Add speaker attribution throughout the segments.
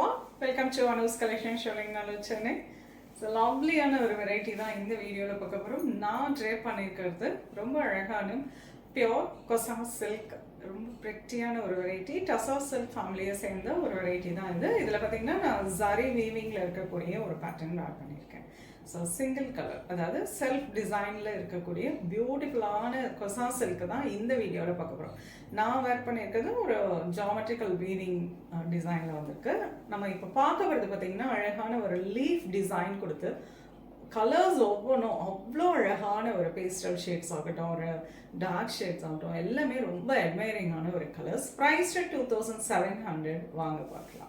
Speaker 1: everyone, welcome to Anu's collection showing Nalu Chennai. So lovelyயான ஒரு variety தான் இந்த வீடியோவில் பார்க்க போகிறோம். நான் ட்ரே பண்ணியிருக்கிறது ரொம்ப அழகான பியோர் கொசா சில்க், ரொம்ப ப்ரெக்டியான ஒரு வெரைட்டி. டசா சில்க் ஃபேமிலியை சேர்ந்த ஒரு வெரைட்டி தான் இது. இதில் பார்த்தீங்கன்னா நான் ஜரி வீவிங்கில் இருக்கக்கூடிய ஒரு பேட்டர்ன் ஆட் பண்ணியிருக்கேன். ஸோ சிங்கிள் கலர், அதாவது செல்ஃப் டிசைனில் இருக்கக்கூடிய பியூட்டிஃபுல்லான கொசா சில்க் தான் இந்த வீடியோவில் பார்க்க போகிறோம். நான் வேர் பண்ணியிருக்கிறது ஒரு ஜாமெட்ரிக்கல் வீவிங் டிசைனில் வந்திருக்கு. நம்ம இப்போ பார்க்க வருது பார்த்திங்கன்னா அழகான ஒரு லீஃப் டிசைன் கொடுத்து கலர்ஸ் ஒவ்வொன்றும் அவ்வளோ அழகான ஒரு பேஸ்டல் ஷேட்ஸ் ஆகட்டும், ஒரு டார்க் ஷேட்ஸ் ஆகட்டும், எல்லாமே ரொம்ப அட்மைரிங்கான ஒரு கலர்ஸ். ப்ரைஸ் 2700 வாங்க பார்க்கலாம்.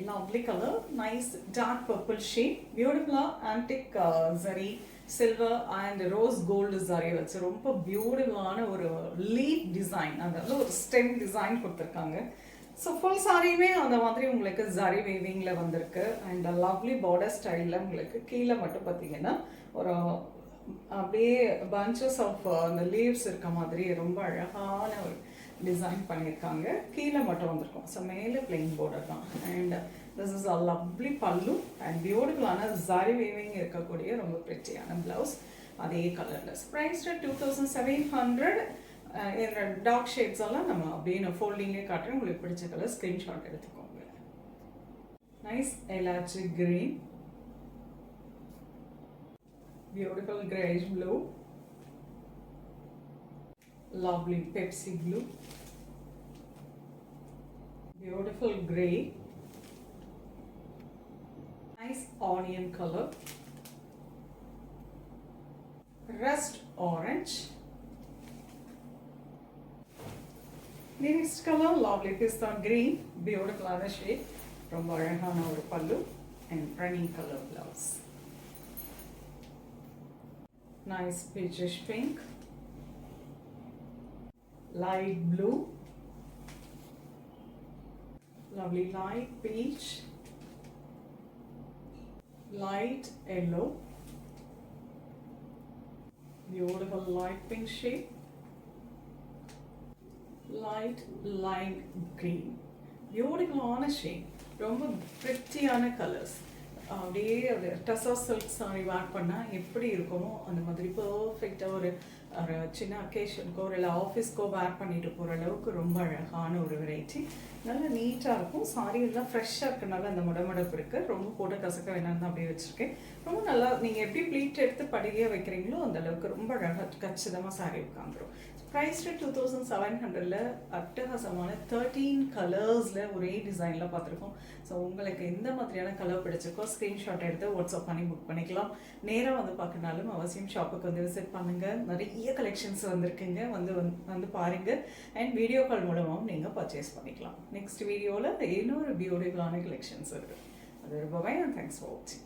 Speaker 1: Lovely color, nice dark purple shade, beautiful antique zari, silver and rose gold zari வச்சு ரொம்ப பியூட்டிஃபுல்லான ஒரு லீஃப் டிசைன், அதாவது ஒரு ஸ்டெம் டிசைன் கொடுத்துருக்காங்க. ஸோ ஃபுல் சாரியுமே அந்த மாதிரி உங்களுக்கு ஜரி வீவிங்கில் வந்திருக்கு. அண்ட் லவ்லி பார்டர் ஸ்டைலில் உங்களுக்கு கீழே மட்டும் பார்த்தீங்கன்னா ஒரு அப்படியே பஞ்சஸ் ஆஃப் அந்த லீவ்ஸ் இருக்க மாதிரி ரொம்ப அழகான ஒரு டிசைன் பண்ணியிருக்காங்க. கீழே மட்டும் வந்திருக்கும். ஸோ மேலே பிளெயின் பார்டர் தான். And this is a lovely பல்லு அண்ட் பியூட்டிஃபுல்லான ஜரி வீவிங் இருக்கக்கூடிய ரொம்ப பிரிட்டியான ப்ளவுஸ் அதே கலரில். ப்ரைஸ் 2700. இந்த டார்க் ஷேட்ஸ் எல்லாம் நம்ம அப்படியே நான் ஃபோல்டிங்கே காட்டுறேன். உங்களுக்கு பிடிச்ச கலர் ஸ்க்ரீன்ஷாட் எடுத்துக்கோங்க. Nice elaichi green, beautiful grayish blue, lovely Pepsi blue, beautiful grey, nice onion color, rust orange, next color lovely pista green, beautiful other shade, ரொம்ப அழகான ஒரு பல்லு and running color blouse. Nice peachish pink, light blue, lovely light peach, light yellow, beautiful light pink shade, light lime green, beautiful on a shade, ரொம்ப prettyயான colors. அப்படியே அது tussar silk sorry வேர் பண்ணால் எப்படி இருக்குமோ அந்த மாதிரி பர்ஃபெக்டாக ஒரு சின்ன அக்கேஷனுக்கோ இல்லை ஆஃபீஸ்க்கோ வேர் பண்ணிட்டு போகிற அளவுக்கு ரொம்ப அழகான ஒரு வெரைட்டி. நல்லா நீட்டாக இருக்கும். சாரி எல்லாம் ஃப்ரெஷ்ஷாக இருக்கனால அந்த முடமுடப்பு இருக்குது. ரொம்ப போட்டு கசக்க வேணாம் தான் அப்படியே வச்சுருக்கேன். ரொம்ப நல்லா நீங்கள் எப்படி ப்ளீட் எடுத்து படிகையாக வைக்கிறீங்களோ அந்த அளவுக்கு ரொம்ப அழகாக கச்சிதமாக சாரி உட்காந்துரும். ப்ரைஸ் 2700 அட்டகாசமான 13 கலர்ஸில் ஒரே டிசைனில் பார்த்துருக்கோம். ஸோ உங்களுக்கு எந்த மாதிரியான கலர் பிடிச்சிருக்கோ ஸ்க்ரீன்ஷாட் எடுத்து வாட்ஸ்அப் பண்ணி புக் பண்ணிக்கலாம். நேராக வந்து பார்க்கனாலும் அவசியம் ஷாப்புக்கு வந்து விசிட் பண்ணுங்கள். நிறைய கலெக்ஷன்ஸ் வந்திருக்குங்க, வந்து பாருங்கள். அண்ட் வீடியோ கால் மூலமாகவும் நீங்கள் பர்ச்சேஸ் பண்ணிக்கலாம். நெக்ஸ்ட் வீடியோவில் இன்னொரு பியூட்டிஃபுல்லான கலெக்ஷன்ஸ் இருக்குது. அது ரொம்பவே தேங்க்ஸ் ஃபார் வாட்சிங்.